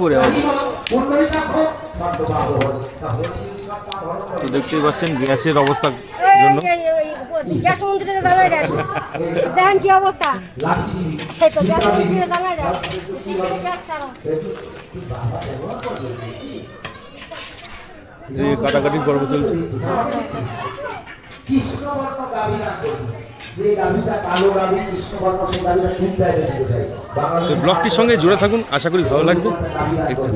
করে হবে। তো দেখতেই পাচ্ছেন গ্যাসের অবস্থার জন্য গ্যাস মন্ত্রীরা জানাই দেন, দেখেন কি অবস্থা। এই তো গ্যাস মন্ত্রীরা জানাই দেন, গ্যাস ছাড়ো। যে কাটাকাটি পর্ব চলছে। তো ব্লগটির সঙ্গে জুড়ে থাকুন, আশা করি ভালো লাগবে দেখতে।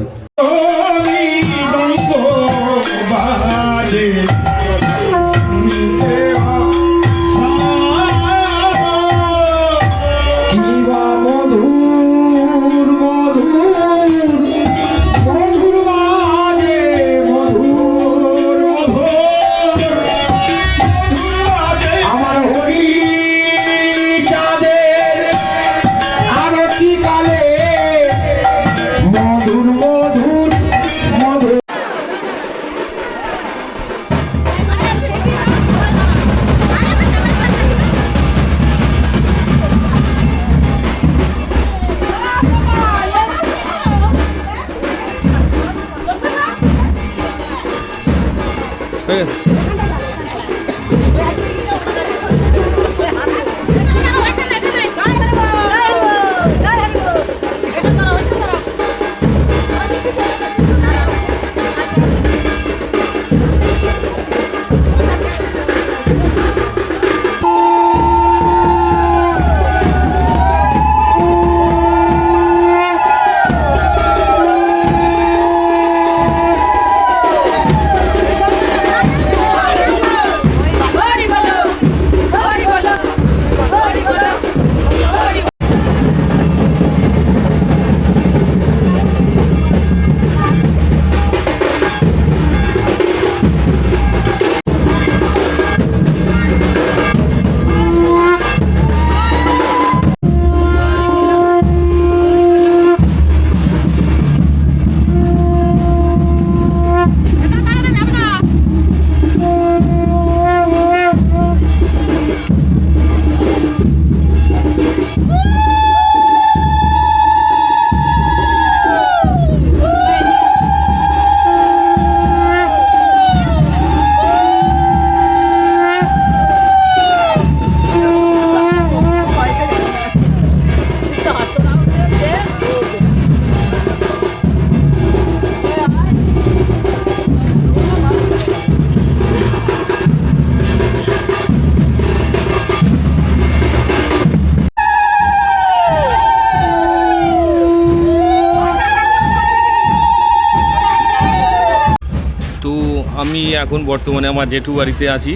আমি এখন বর্তমানে আমার জেঠু বাড়িতে আছি।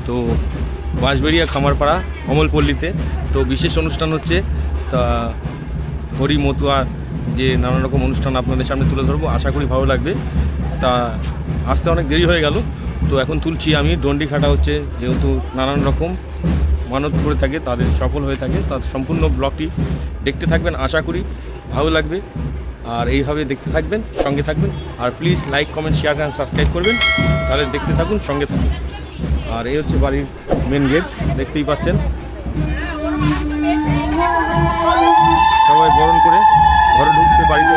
তো বাঁশবেড়িয়া খামারপাড়া অমলপল্লীতে। তো বিশেষ অনুষ্ঠান হচ্ছে, তা হরি মতুয়া যে নানা রকম অনুষ্ঠান আপনাদের সামনে তুলে ধরবো, আশা করি ভালো লাগবে। তা আসতে অনেক দেরি হয়ে গেল, তো এখন তুলছি আমি। ডন্ডি খাটা হচ্ছে, যেহেতু নানান রকম মানত করে থাকে তাদের সফল হয়ে থাকে। তার সম্পূর্ণ ব্লগটি দেখতে থাকবেন, আশা করি ভালো লাগবে। আর এইভাবে দেখতে থাকবেন, সঙ্গে থাকবেন। আর please like, comment, share and subscribe করবেন, তাহলে দেখতে থাকুন, সঙ্গে থাকুন। আর এই হচ্ছে বাড়ির মেন গেট, দেখতেই পাচ্ছেন। সবাই বরণ করে ঘরে ঢুকছে বাড়িতে।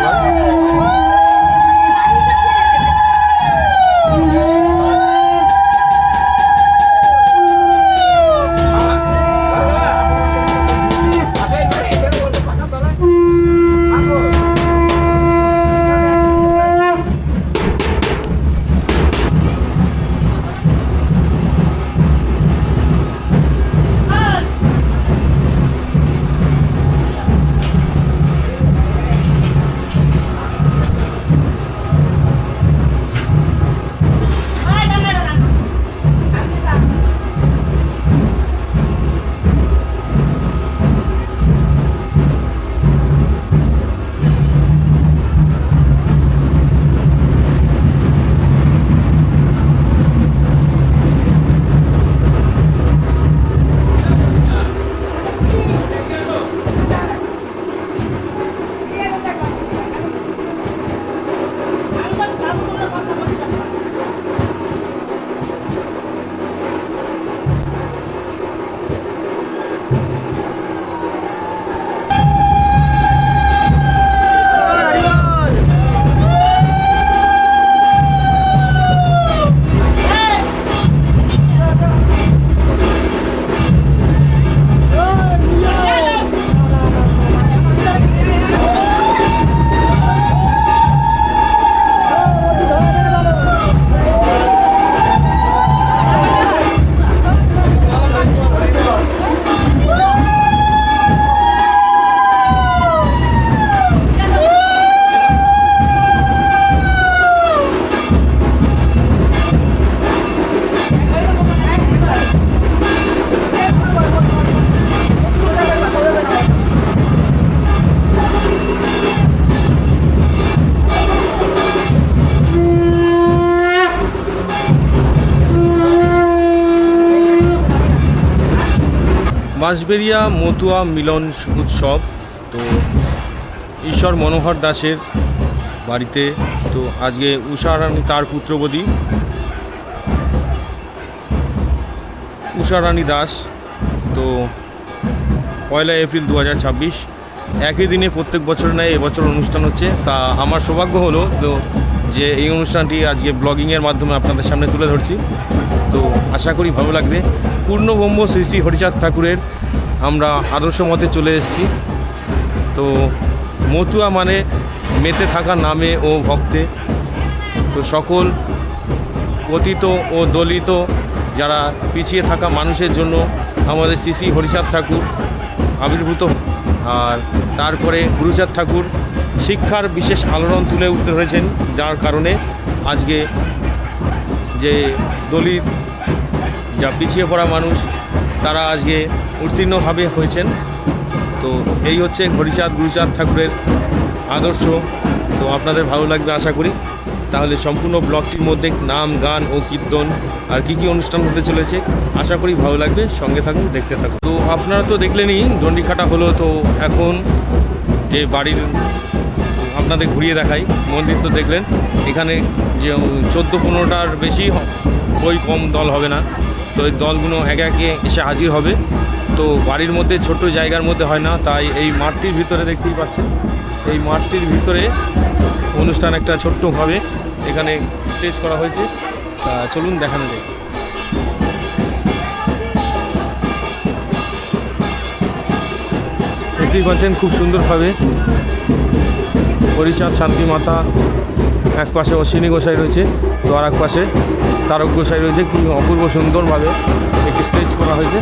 বাঁশবেড়িয়া মতুয়া মিলন উৎসব। তো ঈশ্বর মনোহর দাসের বাড়িতে তো আজকে উষা রানী তার পুত্রবধূ উষা রানী দাস, তো 1 এপ্রিল 2026 একই দিনে প্রত্যেক বছর নেয় এবছর অনুষ্ঠান হচ্ছে। তা আমার সৌভাগ্য হলো তো যে এই অনুষ্ঠানটি আজকে ব্লগিংয়ের মাধ্যমে আপনাদের সামনে তুলে ধরছি। তো আশা করি ভালো লাগবে। পূর্ণব্রহ্ম শ্রী শ্রী হরিচাঁদ ঠাকুরের আমরা আদর্শ মতে চলে এসেছি। তো মতুয়া মানে মেতে থাকা নামে ও ভক্তে। তো সকল পতিত ও দলিত যারা পিছিয়ে থাকা মানুষের জন্য আমাদের শ্রী শ্রী হরিচাঁদ ঠাকুর আবির্ভূত। আর তারপরে গুরুচাঁদ ঠাকুর শিক্ষার বিশেষ আলোড়ন তুলে উঠতে হয়েছেন, যার কারণে আজকে যে দলিত যা পিছিয়ে পড়া মানুষ তারা আজকে উত্তীর্ণভাবে হয়েছেন। তো এই হচ্ছে হরিচাঁদ গুরুচাঁদ ঠাকুরের আদর্শ। তো আপনাদের ভালো লাগবে আশা করি। তাহলে সম্পূর্ণ ব্লগটির মধ্যে নাম, গান ও কীর্তন আর কী কী অনুষ্ঠান হতে চলেছে আশা করি ভালো লাগবে। সঙ্গে থাকুন, দেখতে থাকুন। তো আপনারা তো দেখলেনই দণ্ডিখাটা হলো। তো এখন যে বাড়ির আপনাদের ঘুরিয়ে দেখাই, মন্দির তো দেখলেন। এখানে যে 14-15টার বেশি বই কম দল হবে না। তো এই দলগুলো একে একে এসে হাজির হবে। তো বাড়ির মধ্যে ছোট জায়গার মধ্যে হয় না, তাই এই মাঠটির ভিতরে দেখতেই পাচ্ছেন, এই মাঠটির ভিতরে অনুষ্ঠান একটা ছোট্টভাবে এখানে স্টেজ করা হয়েছে। তা চলুন দেখানো যায়। দেখতেই পাচ্ছেন খুব সুন্দরভাবে হরিচাঁদ শান্তি মাতা, এক পাশে অশ্বিনী গোসাই রয়েছে, তো আর এক পাশে তারক গোসাই রয়েছে। কি অপূর্ব সুন্দরভাবে একটি স্টেজ করা হয়েছে।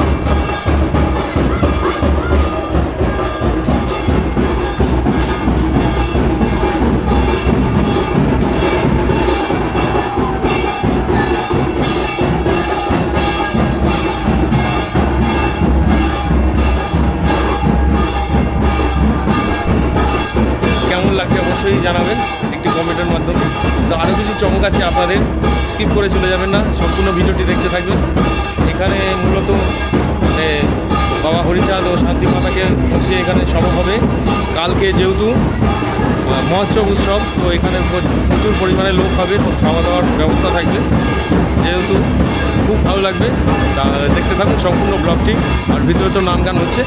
কেমন লাগছে অবশ্যই জানাবেন একটি কমেন্টের মাধ্যমে। তো আরও কিছু চমক আছে, আপনাদের স্কিপ করে চলে যাবেন না, সম্পূর্ণ ভিডিওটি দেখতে থাকবেন। এখানে মূলত বাবা হরিচাঁদ ও শান্তি মাতাকে বসিয়ে এখানে সভা হবে। কালকে যেহেতু মহোৎসব উৎসব, তো এখানে প্রচুর পরিমাণে লোক হবে, তো খাওয়া দাওয়ার ব্যবস্থা থাকবে। যেহেতু খুব ভালো লাগবে, তা দেখতে থাকুন সম্পূর্ণ ব্লগটি। আর ভিতরে তো নাম গান হচ্ছে।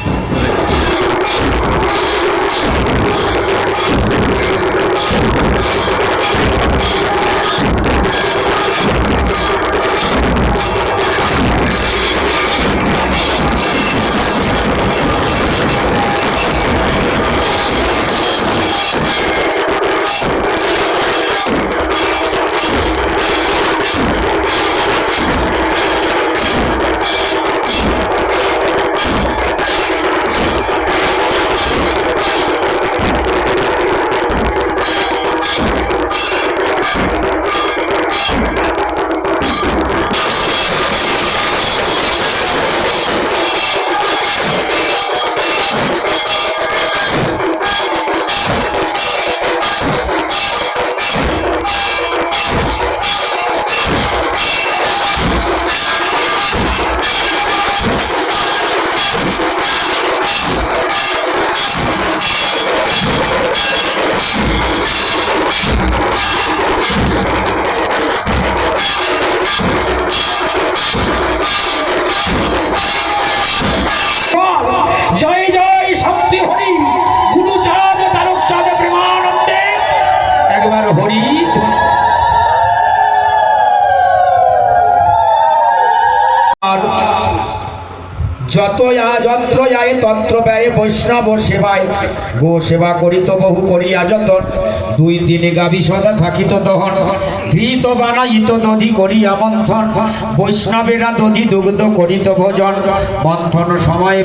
জয় জয় শক্তি হরি গুরুচাঁদ তারক চাঁদ প্রেমানন্দে একবার হরি। যত্র যায় তত্র ব্যয় বৈষ্ণব সেবায়, গো সেবা করিত বহু করিয়া যতন, 2-3 গাভী সদা থাকিত দহন, ঘৃত বানাইত দধি করিয়া মন্থন, বৈষ্ণবেরা দধি দুগ্ধ করিত ভোজন, মন্থন সময়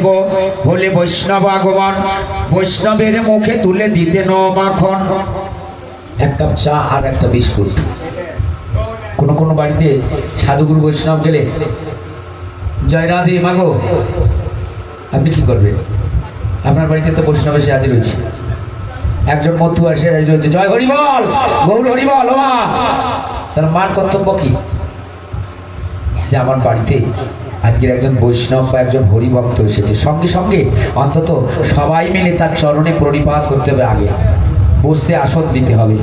হলে বৈষ্ণব আগমন, বৈষ্ণবের মুখে তুলে দিতেন মাখন। এক কাপ চা আর একটা বিস্কুট। কোনো বাড়িতে সাধুগুরু বৈষ্ণব গেলে, জয় রাধে মাগো, আপনি কি করবেন? আপনার বাড়িতে তো বৈষ্ণব এসে হাজির হয়েছে। একজন মতুয়া এসে হাজির হয়েছে, জয় হরিবল, গৌর হরিবল। মা, তার মার কর্তব্য কি? যে আমার বাড়িতে আজকের একজন বৈষ্ণব বা একজন হরিভক্ত এসেছে, সঙ্গে সঙ্গে অন্তত সবাই মিলে তার চরণে প্রণিপাত করতে হবে, আগে বসতে আসন দিতে হবে,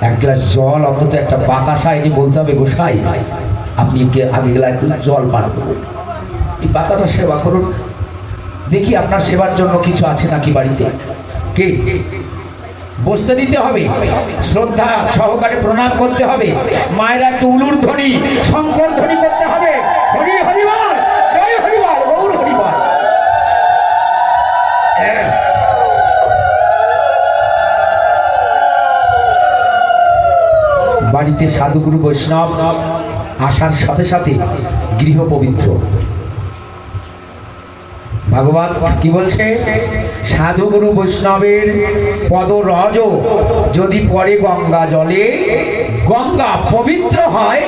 এক গ্লাস জল অন্তত একটা বাতাসা এনে বলতে হবে গোসাই আপনি আগে গেলে একটু জল পান করুন, এই বাতাটা সেবা করুন, দেখি আপনার সেবার জন্য কিছু আছে নাকি বাড়িতে। কে বসতে দিতে হবে, শ্রদ্ধা সহকারে প্রণাম করতে হবে, মায়েরা একটু উলুর ধ্বনি শঙ্কর ধ্বনি করতে হবে, হরি হরিবল জয় হরিবল গৌর হরিবল। বাড়িতে সাধুগুরু বৈষ্ণব আসার সাথে সাথে গৃহ পবিত্র। ভগবান কি বলছে, সাধুগুরু বৈষ্ণবের পদরজ যদি পরে গঙ্গা জলে গঙ্গা পবিত্র হয়,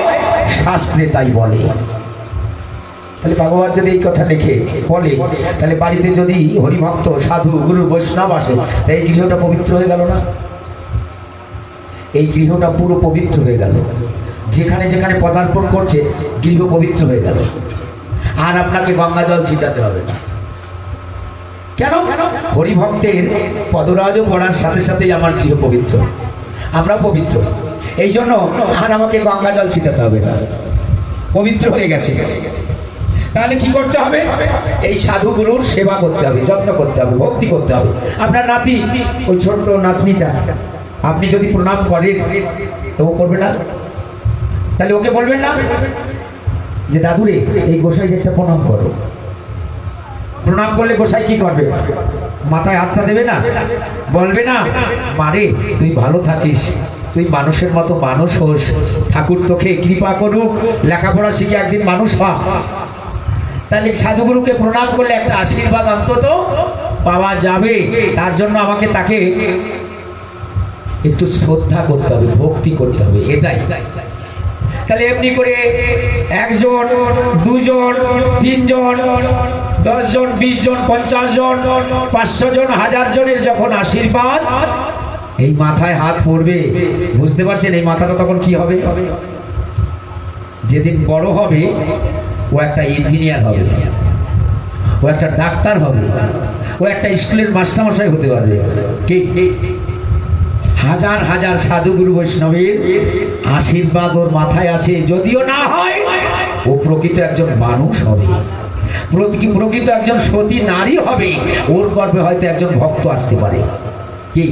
শাস্ত্রে তাই বলে। তাহলে ভগবান যদি এই কথা লিখে বলে, তাহলে বাড়িতে যদি হরিভক্ত সাধু গুরু বৈষ্ণব আসে, তাই এই গৃহটা পবিত্র হয়ে গেল না? এই গৃহটা পুরো পবিত্র হয়ে গেল, যেখানে যেখানে পদার্পণ করছে গৃহ পবিত্র হয়ে গেল, আর আপনাকে গঙ্গা জল ছিটাতে হবে না। কেন? হরিভক্তের পদরাজ পড়ার সাথে সাথেই আমার গৃহ পবিত্র, আমরাও পবিত্র, এই জন্য আর আমাকে গঙ্গা জল ছিটাতে হবে না, পবিত্র হয়ে গেছে। তাহলে কি করতে হবে? এই সাধুগুরুর সেবা করতে হবে, যত্ন করতে হবে, ভক্তি করতে হবে। আপনার নাতি, ওই ছোট্ট নাতনিটা আপনি যদি প্রণাম করেন তো ও করবে না? তাহলে ওকে বলবেন না যে দাদুরে এই গোসাইকে একটা প্রণাম করো? প্রণাম করলে গোসাই কি করবে? মাথায় হাতটা দেবে না? বলবে না মারে তুই ভালো থাকিস, তুই মানুষের মতো মানুষ হোস, ঠাকুর তোকে কৃপা করুক, লেখাপড়া শিখে একদিন মানুষ হ। তাহলে সাধুগুরুকে প্রণাম করলে একটা আশীর্বাদ অন্তত পাওয়া যাবে, তার জন্য আমাকে তাকে একটু শ্রদ্ধা করতে হবে, ভক্তি করতে হবে, এটাই। তাহলে এমনি করে একজন, দুজন, তিনজন, 10 জন, 20 জন, 50 জন, 500 জন, 1000 জনের যখন আশীর্বাদ এই মাথায় হাত পড়বে, বুঝতে পারছেন এই মাথাটা তখন কি হবে? যেদিন বড় হবে ও একটা ইঞ্জিনিয়ার হবে, ও একটা ডাক্তার হবে, ও একটা স্কুলের মাস্টারমশাই হতে পারবে। কি হাজার হাজার সাধুগুরু বৈষ্ণবের আশীর্বাদ ওর মাথায় আছে, যদিও না হয় ও প্রকৃত একজন মানুষ হবে, প্রকৃত একজন সতী নারী হবে, ওর গর্ভে হয়তো একজন ভক্ত আসতে পারে। কি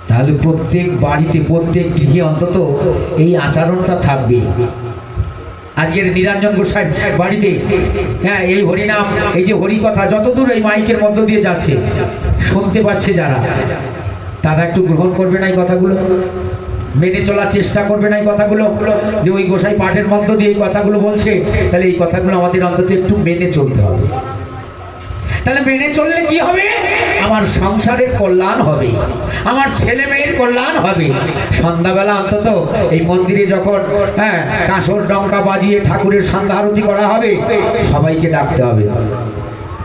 তাহলে প্রত্যেক বাড়িতে, প্রত্যেক গৃহে অন্তত এই আচরণটা থাকবে। আজকের নিরঞ্জন গোসাই বাড়িতে, হ্যাঁ, এই হরিনাম, এই যে হরি কথা যতদূর এই মাইকের মধ্য দিয়ে যাচ্ছে শুনতে পাচ্ছে যারা, তারা একটু গ্রহণ করবে না এই কথাগুলো, মেনে চলার চেষ্টা করবে না এই কথাগুলো, যে ওই গোসাই পাঠের মধ্য দিয়ে এই কথাগুলো বলছে, তাহলে এই কথাগুলো আমাদের অন্তত একটু মেনে চলতে হবে। তাহলে মেনে চললে কি হবে? আমার সংসারের কল্যাণ হবে, আমার ছেলে মেয়ের কল্যাণ হবে। সন্ধ্যাবেলা অন্তত এই মন্দিরে যখন কাঁসর ডঙ্কা বাজিয়ে ঠাকুরের সন্ধ্যা আরতি করা হবে, সবাইকে ডাকতে হবে,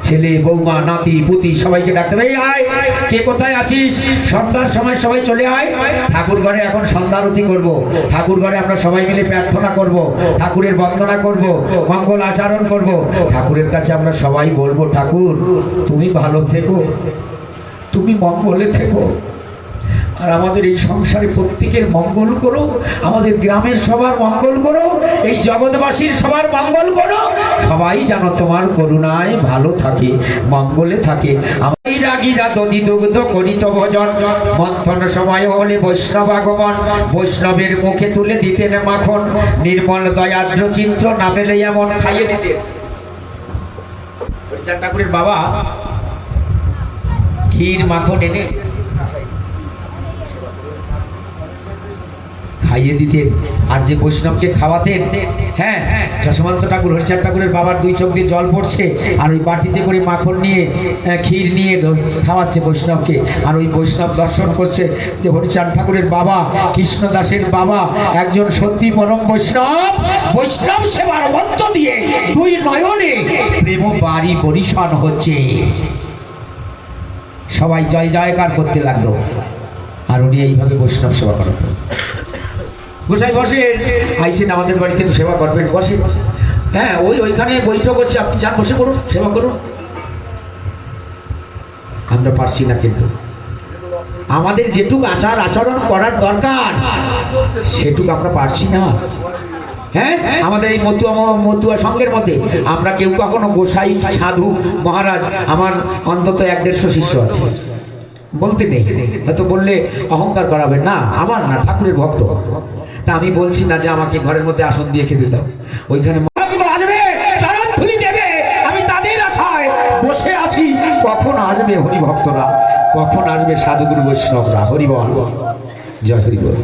ছেলে বৌমা নাতি পুতি সবাইকে ডাকতে হবে, আয় কে কোথায় আছিস, সন্ধ্যার সময় সবাই চলে আয়, ঠাকুর ঘরে এখন সন্ধ্যা আরতি করব, ঠাকুর ঘরে আমরা সবাই মিলে প্রার্থনা করব, ঠাকুরের বন্দনা করব, মঙ্গল আচরণ করব, ঠাকুরের কাছে আমরা সবাই বলবো ঠাকুর তুমি ভালো থেকো, তুমি মঙ্গলে থেকো, আর আমাদের এই সংসারে প্রত্যেকের মঙ্গল করো, আমাদের গ্রামের সবার মঙ্গল করো, এই জগৎবাসীর সবার মঙ্গল করো, সবাই যেন তোমার করুণায় ভালো থাকে, মঙ্গলে থাকে। আমি রাগীরা দধি দুগ্ধ করিত ভজন, মন্থন সময় হলে বৈষ্ণব আগমন, বৈষ্ণবের মুখে তুলে দিতেন মাখন, নির্মল দয়াদ্র চিত্র না পেলে এমন খাইয়ে দিতেন। হরিচাঁদ ঠাকুরের বাবা ক্ষীর মাখন এনে খাইয়ে দিতেন, আর যে বৈষ্ণবকে খাওয়াতেন, হ্যাঁ, যশোমন্ত ঠাকুর, হরিচাঁদ ঠাকুরের বাবার 2 চোখ দিয়ে জল পড়ছে, আর ওই বাটিতে করে মাখন নিয়ে, ক্ষীর নিয়ে খাওয়াচ্ছে বৈষ্ণবকে, আর ওই বৈষ্ণব দর্শন করছে যে হরিচাঁদ ঠাকুরের বাবা, কৃষ্ণদাসের বাবা একজন সত্যি পরম বৈষ্ণব, বৈষ্ণব সেবার মধ্য দিয়ে 2 নয়নে প্রেম বাড়ি পরিশন হচ্ছে। সবাই জয় জয়কার করতে লাগলো, আর উনি এইভাবে বৈষ্ণব সেবা করাতেন। গোসাই বসে আইসেন আমাদের বাড়িতে একটু সেবা করবেন, বসে। হ্যাঁ, ওইখানে বৈঠক হচ্ছে, আপনি যান, বসে করুন, সেবা করুন। আমরা পারছি না, কিন্তু আমাদের যেটুকু আচার আচরণ করার দরকার সেটুকু আমরা পারছি না। হ্যাঁ, আমাদের এই মতুয়া সঙ্গের মধ্যে আমরা কেউ কখনো গোসাই সাধু মহারাজ, আমার অন্তত 1-150 শিষ্য আছে, বলতে নেই, হয়তো বললে অহংকার করাবেন না, আমার না, ঠাকুরের ভক্ত। তা আমি বলছি না যে আমাকে ঘরের মধ্যে আসন দিয়ে খেতে দাও, ওইখানে আসবে, চরণ ধুলি দেবে, আমি তাদের আশায় বসে আছি, কখন আসবে হরি ভক্তরা, কখন আসবে সাধুগুরু বৈষ্ণবরা। হরি বল, জয় হরি বল।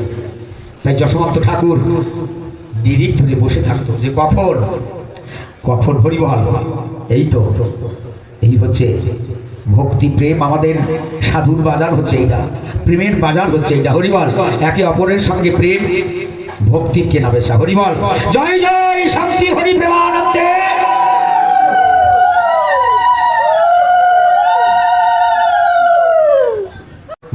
তাই যশোমন্ত ঠাকুর নিরিখ ধরে বসে থাকতো যে কখন হরি বল। এই তো, এই হচ্ছে ভক্তি প্রেম, আমাদের সাধুর বাজার হচ্ছে এইটা, প্রেমের বাজার হচ্ছে এইটা। হরি বল, একে অপরের সঙ্গে প্রেম ভক্তির কেনা বেচা। হরি বল, জয় জয় শান্তি হরি প্রেমানন্দে।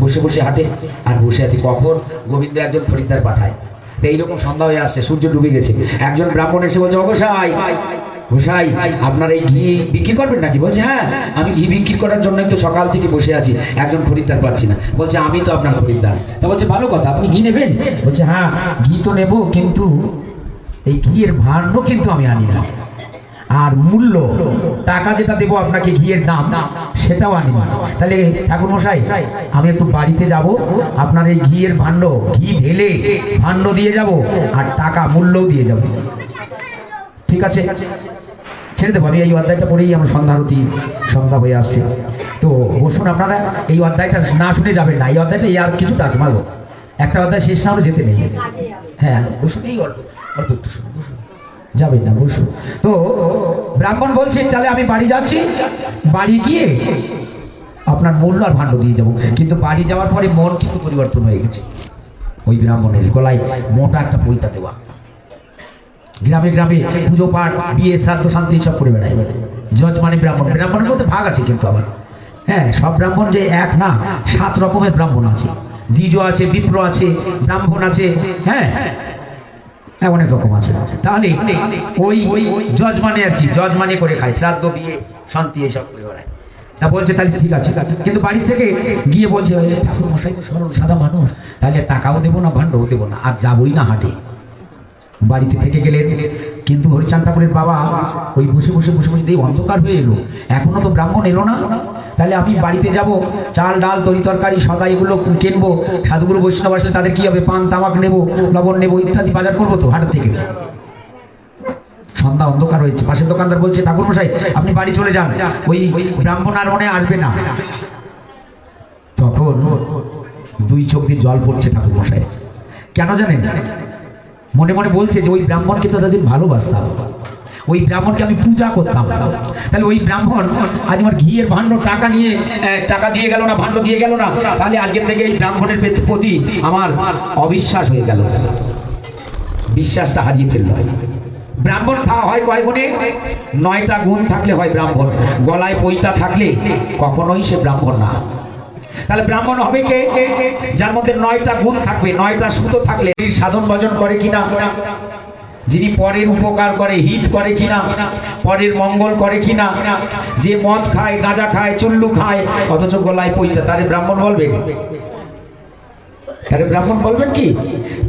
বসে বসে হাঁটে আর বসে আছে, কখন গোবিন্দ একজন খরিদ্দার পাঠায়। তো এইরকম সন্ধ্যা হয়ে আসছে, সূর্য ডুবে গেছে, একজন ব্রাহ্মণ এসে বলছে, গোসাই গোসাই আপনার এই ঘি বিক্রি করবেন নাকি? বলছে, হ্যাঁ, আমি ঘি বিক্রি করার জন্যই তো সকাল থেকে বসে আছি, একজন খরিদ্দার পাচ্ছি না। বলছে, আমি তো আপনার খরিদ্দার। তা বলছে, ভালো কথা, আপনি ঘি নেবেন? বলছে, হ্যাঁ, ঘি তো নেব, কিন্তু এই ঘিয়ের ভাণ্ড কিন্তু আমি আনি না, আর মূল্য টাকা যেটা দেবো আপনাকে ঘিয়ের দাম সেটাও আনি না। তাহলে ঠাকুর মশাই, আমি একটু বাড়িতে যাব, আপনার এই ঘিয়ের ভাণ্ড, ঘি ঢেলে ভাণ্ড দিয়ে যাব, আর টাকা মূল্যও দিয়ে যাব। ঠিক আছে, ছেড়ে দেবো, আমি এই অধ্যায়টা পড়েই আমার সন্ধ্যা হয়ে আসছে। তো বসুন, আপনারা এই অধ্যায়টা না শুনে যাবেন না, এই অধ্যায়টা আর কিছুটা আছে, মারবো একটা অধ্যায় শেষ না হলে যেতে নেই। হ্যাঁ, বসুন, এই অল্প একটু শুনুন, বসুন, যাবেন না, বসুন। তো ব্রাহ্মণ বলছে, তাহলে আমি বাড়ি যাচ্ছি, বাড়ি গিয়ে আপনার মূল্য আর ভাণ্ড দিয়ে যাবো। কিন্তু বাড়ি যাওয়ার পরে মন কিন্তু পরিবর্তন হয়ে গেছে। ওই ব্রাহ্মণের গলায় মোটা একটা পৈতা দেওয়া, গ্রামে গ্রামে পুজো পাঠ, বিয়ে, শ্রাদ্ধ, শান্তি সব করে বেড়ায়। জজ মানে ব্রাহ্মণ, ব্রাহ্মণের মধ্যে ভাগ আছে কিন্তু আবার। হ্যাঁ, সব ব্রাহ্মণ যে এক না, 7 রকমের ব্রাহ্মণ আছে, দ্বিজ আছে, বিপ্র আছে, ব্রাহ্মণ আছে, হ্যাঁ, অনেক রকম আছে। তাহলে ওই জজ মানে আর কি, জজ মানে করে খায়, শ্রাদ্ধ, বিয়ে, শান্তি এইসব করে বেড়ায়। তা বলছে, তাহলে ঠিক আছে, কিন্তু বাড়ি থেকে গিয়ে বলছে, ঠাকুর মশাই তো সরল সাদা মানুষ, তাহলে টাকাও দেবো না, ভাণ্ডও দেবো না, আর যাবই না হাটে। বাড়িতে থেকে গেলেন, কিন্তু হরিচাঁদ ঠাকুরের বাবা ওই বসে বসে দিয়ে অন্ধকার হয়ে এলো, এখনো তো ব্রাহ্মণ এলো না। তাহলে আমি বাড়িতে যাব, চাল ডাল তরি তরকারি সদা এগুলো কিনবো, সাধুগুরু বৈষ্ণব আসলে তাদের কি হবে, পান তামাক নেবো, লবণ নেবো ইত্যাদি বাজার করবো তো হাট থেকে। সন্ধ্যা, অন্ধকার হয়েছে। পাশের দোকানদার বলছে, ঠাকুর মশাই আপনি বাড়ি চলে যান, ওই ব্রাহ্মণ আর মনে আসবে না। তখন 2 চোখ দিয়ে জল পড়ছে ঠাকুর মশাই। কেন জানেন? মনে মনে বলছে যে ওই ব্রাহ্মণকে তো তাদের ভালোবাসতাম, ওই ব্রাহ্মণকে আমি পূজা করতাম, তাহলে ওই ব্রাহ্মণ আজ আমার ঘিয়ের ভাণ্ড টাকা নিয়ে টাকা দিয়ে গেল না, ভাণ্ড দিয়ে গেল না, তাহলে আজকের থেকে এই ব্রাহ্মণের প্রতি আমার অবিশ্বাস হয়ে গেল, বিশ্বাসটা হারিয়ে ফেলল। ব্রাহ্মণ হয় কয় গুণে? 9টা গুণ থাকলে হয় ব্রাহ্মণ। গলায় পৈতা থাকলে কখনোই সে ব্রাহ্মণ না। তাহলে ব্রাহ্মণ হবে কে? যার মধ্যে 9টা গুণ থাকবে, 9টা সুতো থাকলে সাধন ভজন করে কিনা, যিনি পরের উপকার করে, হিত করে কিনা, পরের মঙ্গল করে কিনা, যে মদ খায়, গাঁজা খায়, চুল্লু খায়, অথচ গলায় পৈতা, তারে ব্রাহ্মণ বলবেন? তারে ব্রাহ্মণ বলবেন কি?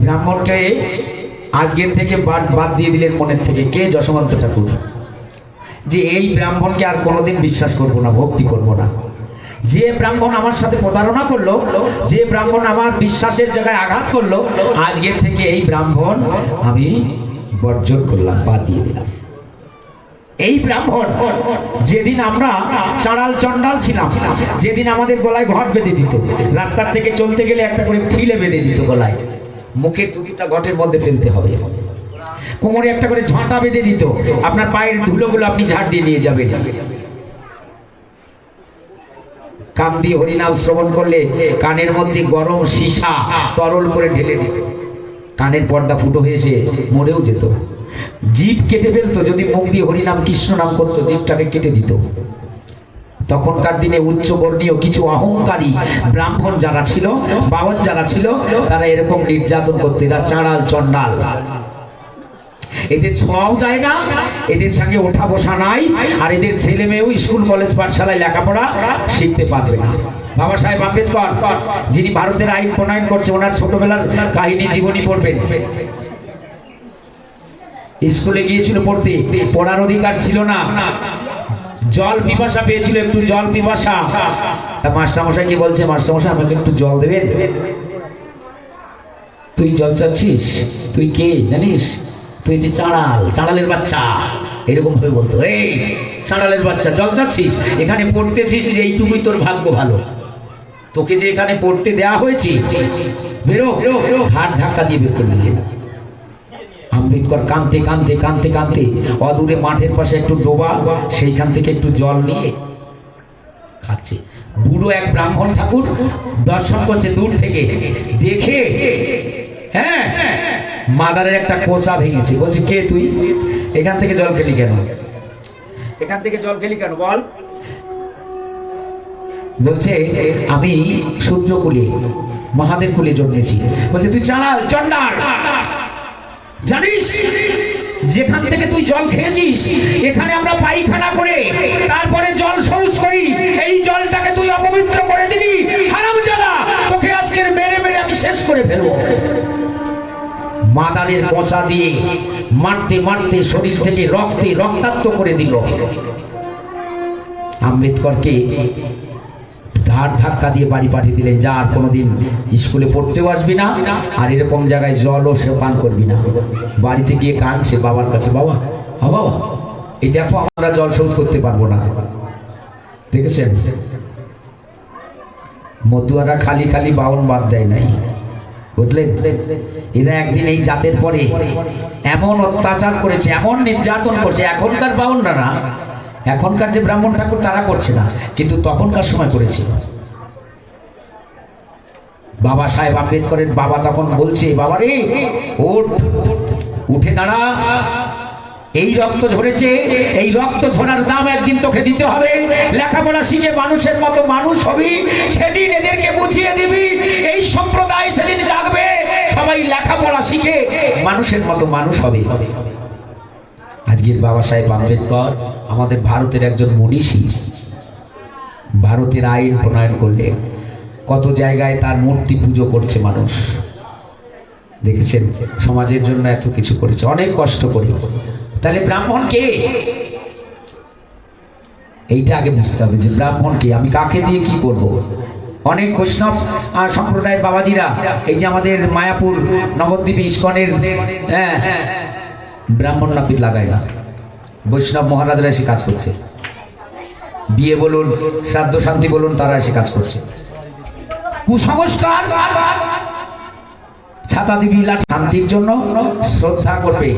ব্রাহ্মণকে আজকের থেকে বাদ দিয়ে দিলেন মনের থেকে। কে? যশোমন্ত ঠাকুর। যে এই ব্রাহ্মণকে আর কোনোদিন বিশ্বাস করবো না, ভক্তি করবো না। যে ব্রাহ্মণ আমার সাথে প্রতারণা করলো, যে ব্রাহ্মণ আমার বিশ্বাসের জায়গায় আঘাত করলো, আজকের থেকে এই ব্রাহ্মণ আমি বর্জন করলাম, বাদ দিয়ে দিলাম। এই ব্রাহ্মণ যেদিন আমরা চাঁড়াল চন্ডাল ছিলাম, যেদিন আমাদের গলায় ঘট বেঁধে দিত, রাস্তার থেকে চলতে গেলে একটা করে ঠিলে বেঁধে দিত গলায়, মুখের দুটা ঘটের মধ্যে ফেলতে হবে, কোমরে একটা করে ঝাঁটা বেঁধে দিত, আপনার পায়ের ধুলোগুলো আপনি ঝাড় দিয়ে নিয়ে যাবেন। কান দিয়ে হরিনাম শ্রবণ করলে কানের মধ্যে গরম সীসা তরল করে ঢেলে দিত, কানের পর্দা ফুটো হয়েছে মরেও যেত। জিভ কেটে ফেলতো, যদি মুখ দিয়ে হরিনাম কৃষ্ণ নাম করতো, জিভটাকে কেটে দিত। তখনকার দিনে উচ্চবর্ণীয় কিছু অহংকারী ব্রাহ্মণ যারা ছিল, বাহন যারা ছিল, তারা এরকম নির্যাতন করতো। এরা চাঁড়াল চন্ডাল, এদের ছোঁয়াও যায় না, এদের সঙ্গে ওঠা বসা নাই, আর এদের ছেলে মেয়েও স্কুল কলেজ পাঠশালায় লেখাপড়া শিখতে পারবে না। বাবা সাহেব আম্বেদকর, যিনি ভারতের আইন প্রণয়ন করছে, ওনার ছোটবেলার কাহিনী জীবনী পড়বেন। স্কুলে গিয়েছিল পড়তে, পড়ার অধিকার ছিল না, জল পিপাসা পেয়েছিল, একটু জল পিপাসা। মাস্টারমশাই কি বলছে, মাস্টারমশাই আমাকে একটু জল দেবেন। তুই জল চাচ্ছিস? তুই কে জানিস? তুই যে চাঁড়াল, চাঁড়ালের বাচ্চা, এরকম ভাবে বলতো, এই চাঁড়ালের বাচ্চা জল চাচ্ছিস? এখানে পড়তেছিস, এইটুকুই তোর ভাগ্য ভালো, তোকে যে এখানে পড়তে দেওয়া হয়েছে, বেরো। হাত ধাক্কা দিয়ে বের করে দিলেন। আম্বেদকর কাঁদতে কাঁদতে কাঁদতে কাঁদতে অদূরে মাঠের পাশে একটু ডোবা, সেইখান থেকে একটু জল নিয়ে খাচ্ছে। বুড়ো এক ব্রাহ্মণ ঠাকুর দর্শন করছে দূর থেকে, দেখে হ্যাঁ মাদারের একটা কোচা ভেঙেছে। বলছে, কে তুই? এখান থেকে জল খেলি কেন? এখান থেকে জল খেলি কেন বল? বলছে, আমি শূদ্র কুলে, মহাদের কুলে জন্মেছি। বলছে, তুই চাঁড়াল চন্ডাল, জানিস যেখান থেকে তুই জল খেয়েছিস, এখানে আমরা পায়খানা করে তারপরে জল শৌচ করি, এই জলটাকে তুই অপবিত্র করে দিবি, হারামজাদা, তোকে আজকের মেরে মেরে আমি শেষ করে ফেলবো। মাদারের পচা দিয়ে মারতে মারতে শরীর থেকে রক্তাক্ত করে দিল। আম্বেদকরকে ধার ধাক্কা দিয়ে বাড়ি পাঠিয়ে দিলেন, যা আর কোনোদিন স্কুলে পড়তেও আসবি না, আর এরকম জায়গায় জলও সে পান করবি না। বাড়িতে গিয়ে কাঁদছে বাবার কাছে, বাবা বাবা এই দেখো আমরা জল শোধ করতে পারবো না। দেখেছেন, মতুয়ারা খালি খালি বাউন বাদ দেয় নাই, বুঝলেন? এরা একদিন এই জাতের পরে এমন অত্যাচার করেছে, এমন নির্যাতন করছে। এখনকার বাউনরা না, এখনকার যে ব্রাহ্মণ ঠাকুর তারা করছে না, কিন্তু তখনকার সময় করেছে। বাবা সাহেব আম্বেদকরের বাবা তখন বলছে, বাবা রে ওঠ, উঠে দাঁড়া, এই রক্ত ঝরেছে, এই রক্ত ঝরার দাম একদিন তোকে দিতে হবে। লেখাপড়া শিখে মানুষের মতো মানুষ হবি, সেদিন এদেরকে বুঝিয়ে দিবি, এই সম্প্রদায় সেদিন জাগবে, সবাই লেখাপড়া শিখে মানুষের মতো মানুষ হবে। আজকের বাবা সাহেব আম্বেদকর আমাদের ভারতের একজন মনীষী, ভারতের আইন প্রণয়ন করলেন, কত জায়গায় তার মূর্তি পুজো করছে মানুষ, দেখেছেন? সমাজের জন্য এত কিছু করেছে, অনেক কষ্ট করে। তাহলে ব্রাহ্মণ কে? এইটা আগে বুঝতে হবে যে ব্রাহ্মণ কে, আমি কাকে দিয়ে কি করব। অনেক বৈষ্ণব সম্প্রদায়ের বাবাজিরা, এই যে আমাদের মায়াপুর নবদ্বীপে ইস্কনের ব্রাহ্মণ নাপিত লাগায় না, বৈষ্ণব মহারাজরা এসে কাজ করছে, বিয়ে বলুন, শ্রাদ্ধ শান্তি বলুন, তারা এসে কাজ করছে। কুসংস্কার। ছাতা দিবি শান্তির জন্য, শ্রদ্ধা করবে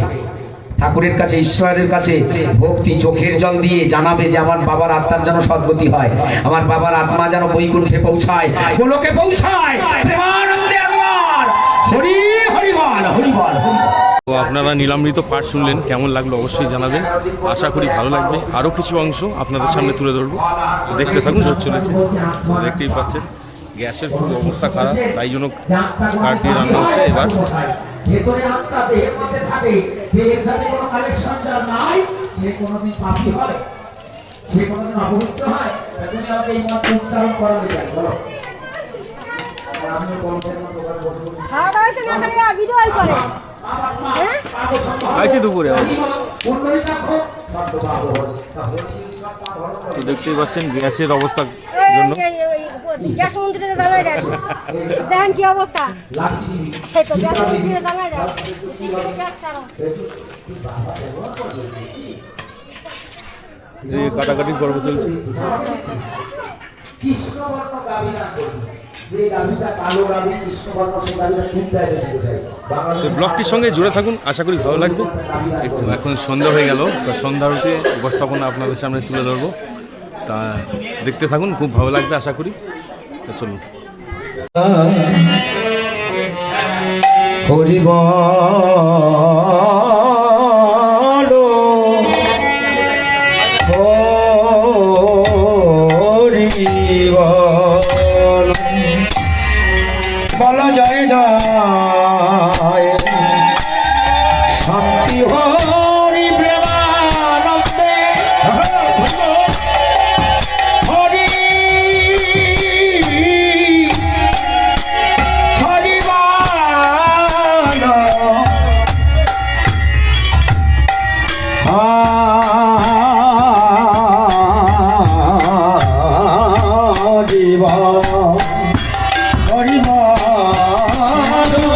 ঠাকুরের কাছে, ঈশ্বরের কাছে ভক্তি, চোখের জল দিয়ে জানাবে যে আমার বাবার আত্মার যেন সদ্গতি হয়, আমার বাবার আত্মা যেন বৈকুণ্ঠে পৌঁছায়, গোলকে পৌঁছায়। প্রেমানন্দে একবার হরি হরি বল, হরি বল। তো আপনারা নীলামৃত পাঠ শুনলেন, কেমন লাগলো অবশ্যই জানাবেন, আশা করি ভালো লাগবে। আরও কিছু অংশ আপনাদের সামনে তুলে ধরবো, দেখতে থাকুন। চলেছে, দেখতেই পাচ্ছেন গ্যাসের খুব অবস্থা খারাপ, তাই জন্য কাঠ দিয়ে রান্না হচ্ছে। এবার ভেতরে আত্মা দেহের মধ্যে থাকে, দেহের সাথে কোনো কানেকশন যার নাই, সে কোনোদিন পাপী হয়, সে কোনোদিন অপবিত্র হয়। তুমি আমাকে এই মত উচ্চারণ করাতে চাই, বলো। আমি বলতে মতো করে বলবো, খাওয়া দাওয়া হয়েছে না, খালি ভিডিও আই করে আইছি দুপুরে। তো দেখতেই পাচ্ছেন গ্যাসের অবস্থার জন্য, গ্যাস মন্ত্রীকে জানাই দেন, দেখেন কি অবস্থা। সেই তো গ্যাস মন্ত্রীকে জানাই দেন, গ্যাস ছাড়া যে কাটাকাটি পর্ব চলছে। তো ব্লগটির সঙ্গে জুড়ে থাকুন, আশা করি ভালো লাগবে। এখন সন্ধ্যা হয়ে গেল, তো সন্ধ্যা হতে উপস্থাপনা আপনাদের সামনে তুলে ধরবো, তা দেখতে থাকুন, খুব ভালো লাগবে আশা করি। চলুন। হরি বল, যায় শান্তি হরি প্রেমানন্দে হরি হরিবান জীবা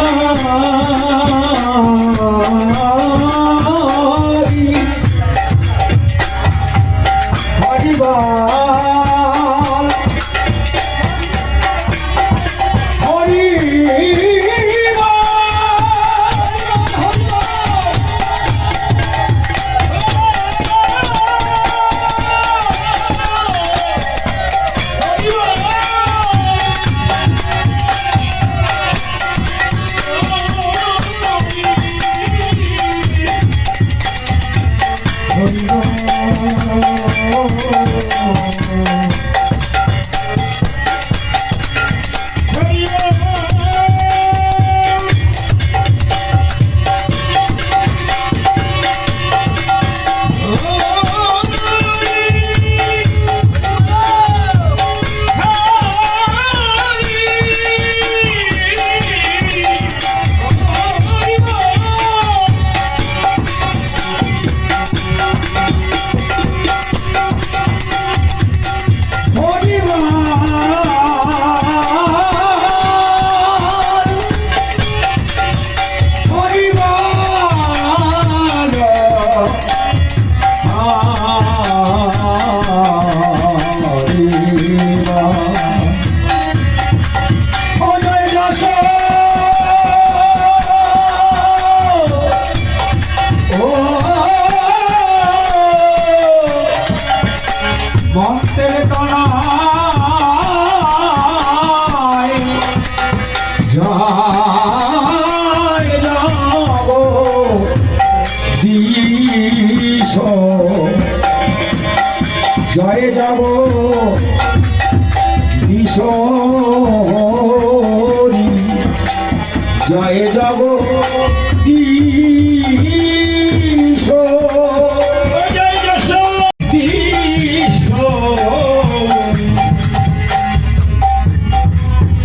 মন্ত্রের তনায় জয় যাব দিশ জয় যাব দিশ জয় যাব দিশ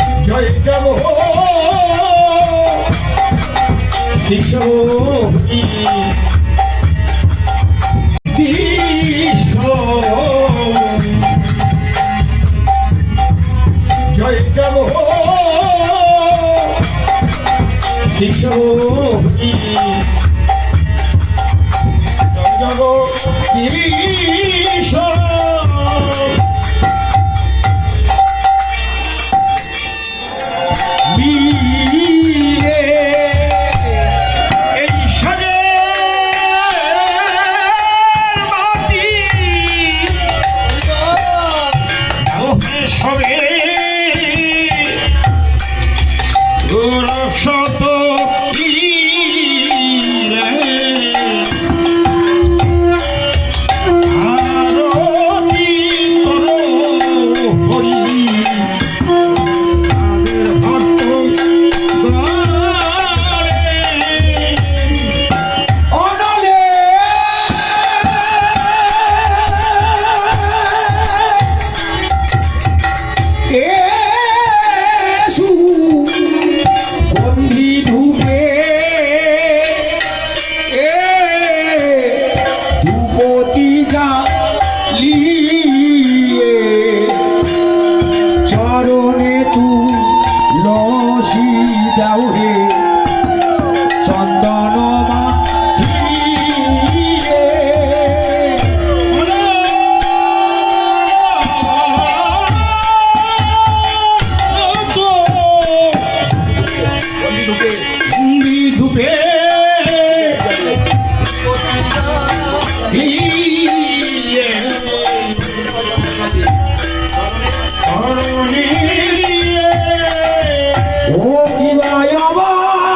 জয় যাব কিশোরী জয় যাব কিশোরী জয় যাব কিশোর ও কি ভাই আমার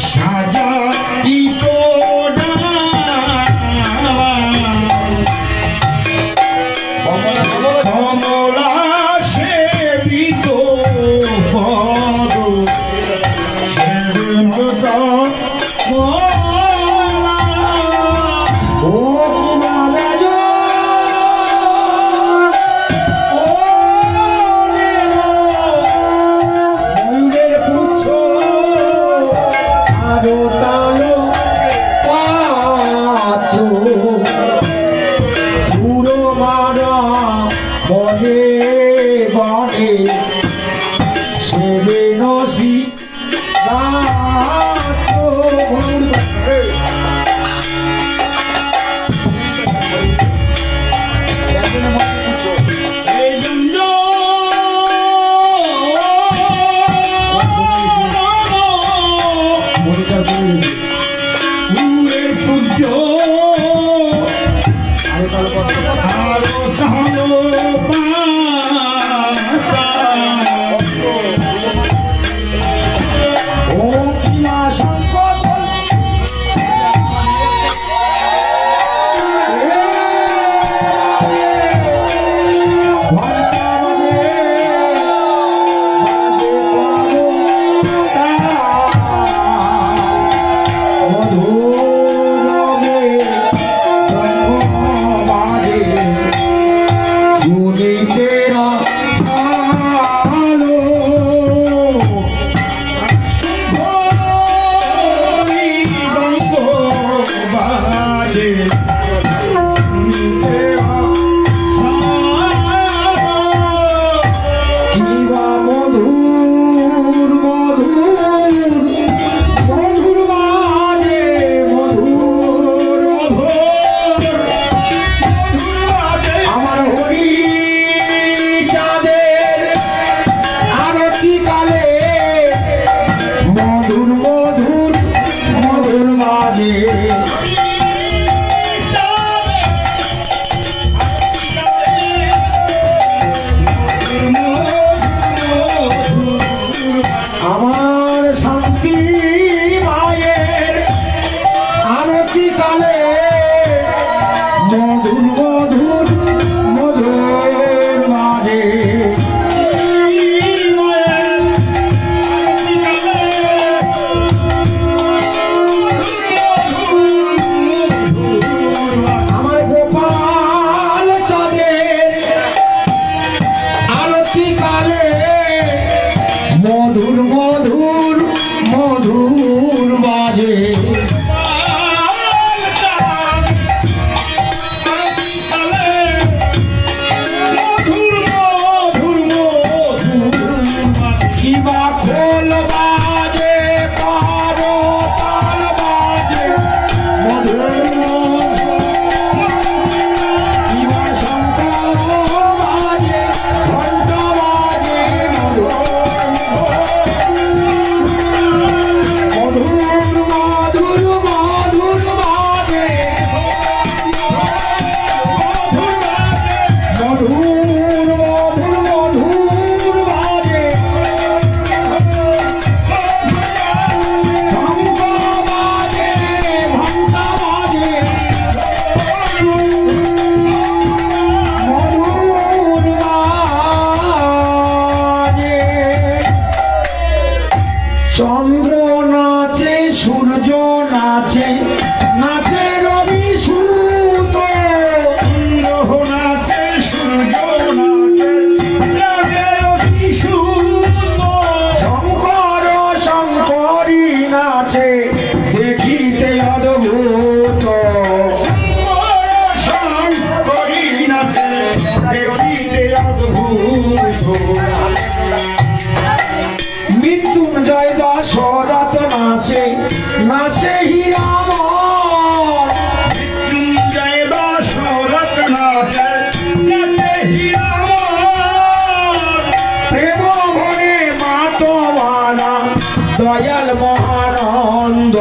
সাজাইত কমলা সেবিত পদ ও মহারাজ ও ময়ূরের পুচ্ছ আরো তালো পাত্র সুর মারা বনে বনে সেবে নসি মৃত্যুঞ্জয় দশরথ নাচে নাচে হীরামন, মৃত্যুঞ্জয় দশরথ নাচে নাচে হীরামন, প্রেম ভরে মাতমানা দয়াল মহানন্দ।